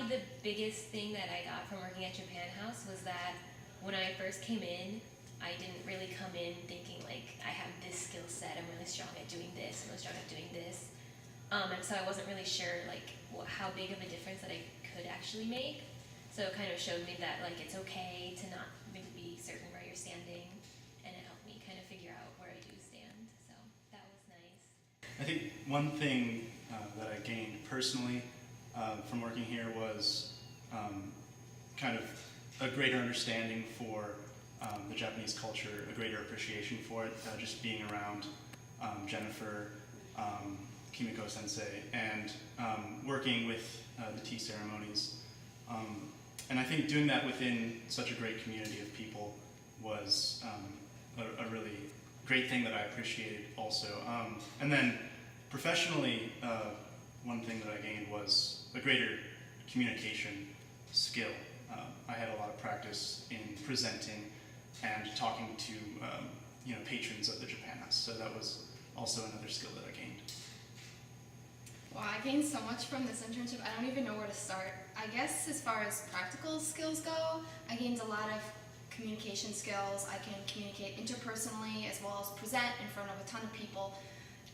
me, the biggest thing that I got from working at Japan House was that when I first came in, I didn't really come in thinking like I have this skill set, I'm really strong at doing this, I'm really strong at doing this. And so I wasn't really sure like how big of a difference that I could actually make. So it kind of showed me that like it's okay to not really be certain where you're standing, and it helped me kind of figure out where I do stand. So that was nice. I think one thing that I gained personally from working here was kind of a greater understanding for the Japanese culture, a greater appreciation for it, just being around Jennifer, Kimiko sensei, and working with the tea ceremonies. And I think doing that within such a great community of people was a really great thing that I appreciated also. And then professionally, one thing that I gained was a greater communication skill. I had a lot of practice in presenting and talking to patrons of the Japan House, so that was also another skill that I gained. Wow, I gained so much from this internship, I don't even know where to start. I guess as far as practical skills go, I gained a lot of communication skills. I can communicate interpersonally as well as present in front of a ton of people.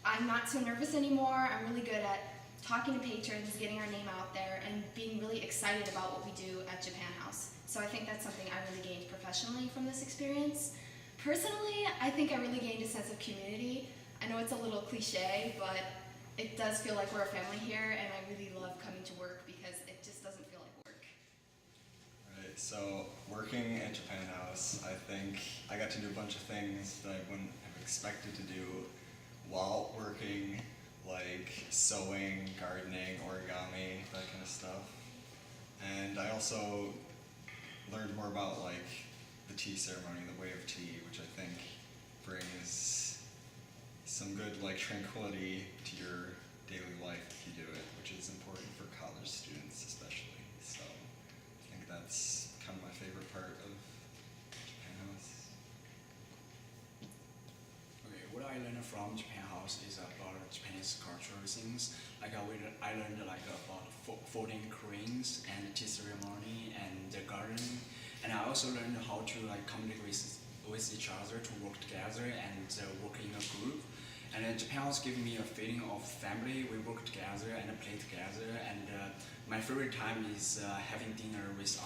I'm not so nervous anymore. I'm really good at talking to patrons, getting our name out there, and being really excited about what we do at Japan House. So I think that's something I really gained professionally from this experience. Personally, I think I really gained a sense of community. I know it's a little cliche, but it does feel like we're a family here, and I really love coming to work because it just doesn't feel like work. Right, so working at Japan House, I think I got to do a bunch of things that I wouldn't have expected to do while working, like sewing, gardening, origami, that kind of stuff. And I also learned more about like the tea ceremony, the way of tea, which I think brings some good like tranquility to your daily life if you do it, which is important for college students especially. So I think that's kind of my favorite part of Japan House. Okay, what I learned from Japan House is about Japanese cultural things. Like I learned like about folding cranes and tea ceremony and the garden, and I also learned how to like communicate with each other, to work together and work in a group. And Japan House gave me a feeling of family. We work together and play together. And my favorite time is having dinner with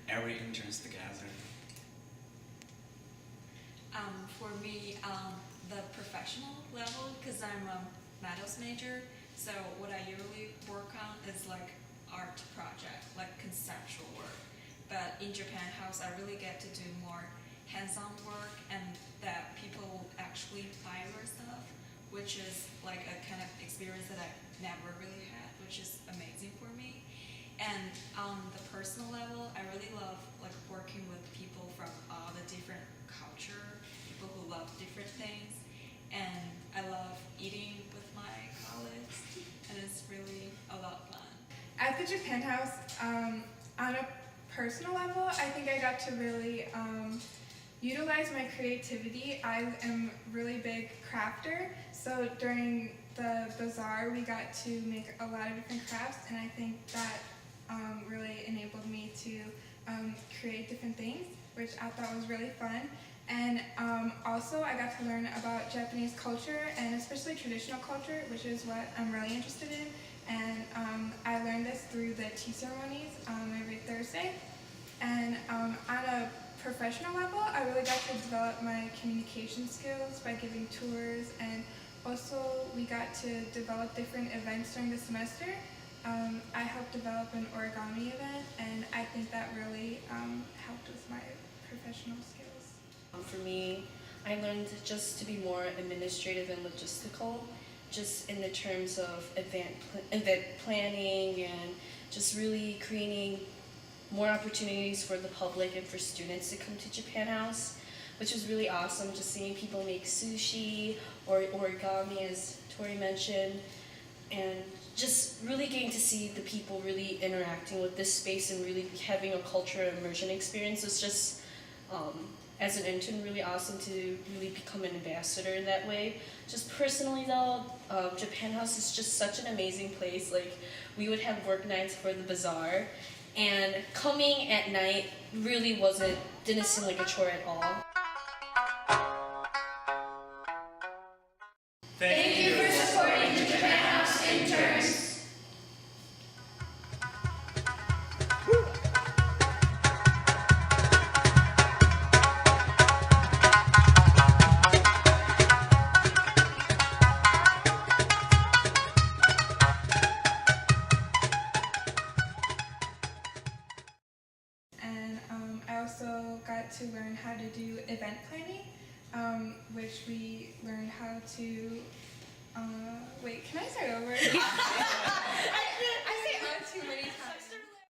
every interns together. For me, the professional level, because I'm a metals major, so what I usually work on is like art project, like conceptual work. But in Japan House, I really get to do more hands-on work and that people will actually buy your stuff, which is like a kind of experience that I never really had, which is amazing for me. And on the personal level, I really love like working with people from all the different culture, people who love different things, and I love eating with my colleagues, and it's really a lot of fun. At the Japan House, on a personal level, I think I got to really utilize my creativity. I am a really big crafter, so during the Bazaar we got to make a lot of different crafts, and I think that really enabled me to create different things, which I thought was really fun. And also I got to learn about Japanese culture, and especially traditional culture, which is what I'm really interested in. And I learned this through the tea ceremonies every Thursday. And on a professional level, I really got to develop my communication skills by giving tours, and also we got to develop different events during the semester. I helped develop an origami event, and I think that really helped with my professional skills. For me, I learned just to be more administrative and logistical, just in the terms of event planning and just really creating more opportunities for the public and for students to come to Japan House, which was really awesome, just seeing people make sushi or origami, as Tori mentioned, and just really getting to see the people really interacting with this space and really having a cultural immersion experience was just as an intern really awesome to really become an ambassador in that way. Just personally though, Japan House is just such an amazing place. Like we would have work nights for the Bazaar, and coming at night really didn't seem like a chore at all. Thank you for supporting the Japan House interns. And I also got to learn how to do event planning, which we learned how to. Wait, can I start over? I say too many times.